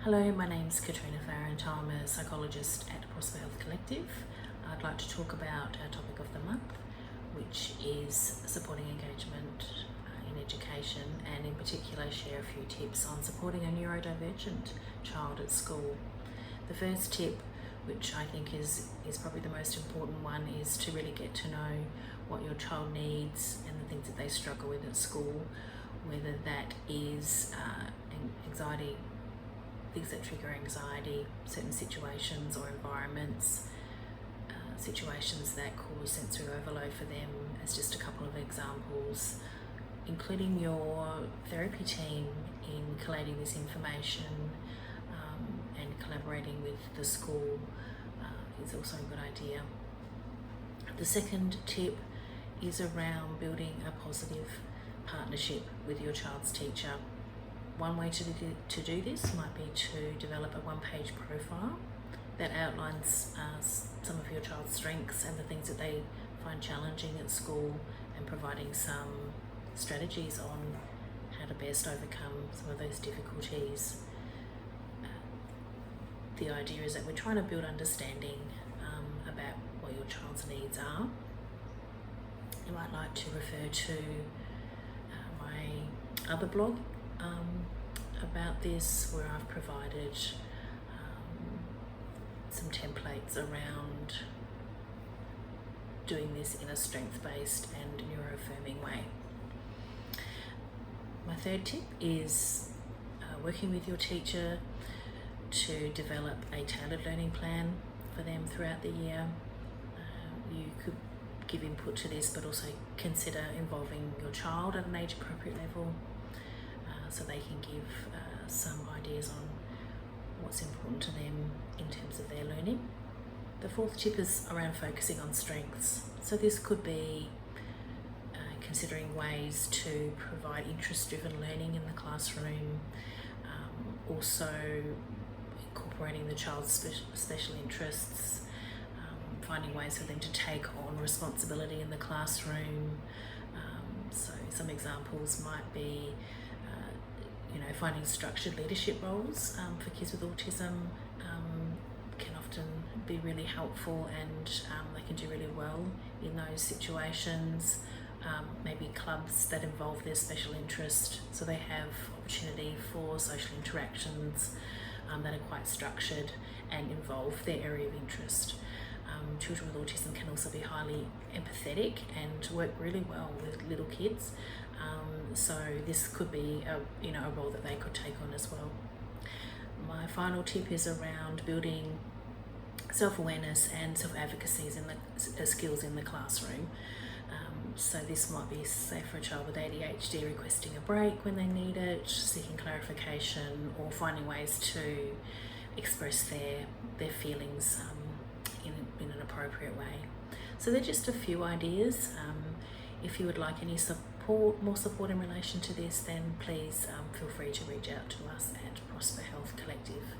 Hello, my name's Katrina Farrant. I'm a psychologist at Prosper Health Collective. I'd like to talk about our topic of the month, which is supporting engagement in education, and in particular share a few tips on supporting a neurodivergent child at school. The first tip, which I think is probably the most important one, is to really get to know what your child needs and the things that they struggle with at school, whether that is anxiety, things that trigger anxiety, certain situations or environments, situations that cause sensory overload for them, as just a couple of examples, including your therapy team in collating this information and collaborating with the school is also a good idea. The second tip is around building a positive partnership with your child's teacher. One way to do this might be to develop a one-page profile that outlines some of your child's strengths and the things that they find challenging at school, and providing some strategies on how to best overcome some of those difficulties. The idea is that we're trying to build understanding about what your child's needs are. You might like to refer to my other blog about this, where I've provided some templates around doing this in a strength-based and neuro-affirming way. My third tip is working with your teacher to develop a tailored learning plan for them throughout the year. You could give input to this, but also consider involving your child at an age-appropriate level, so they can give some ideas on what's important to them in terms of their learning. The fourth tip is around focusing on strengths. So this could be considering ways to provide interest-driven learning in the classroom, also incorporating the child's special interests, finding ways for them to take on responsibility in the classroom. So some examples might be finding structured leadership roles for kids with autism can often be really helpful, and they can do really well in those situations. Maybe clubs that involve their special interest, so they have opportunity for social interactions that are quite structured and involve their area of interest. Children with autism can also be highly empathetic and work really well with little kids, so this could be a role that they could take on as well. My final tip is around building self-awareness and self-advocacy in the skills in the classroom. So this might be, say, for a child with ADHD, requesting a break when they need it, seeking clarification, or finding ways to express their feelings in an appropriate way. So they're just a few ideas. If you would like any more support in relation to this, then please feel free to reach out to us at Prosper Health Collective.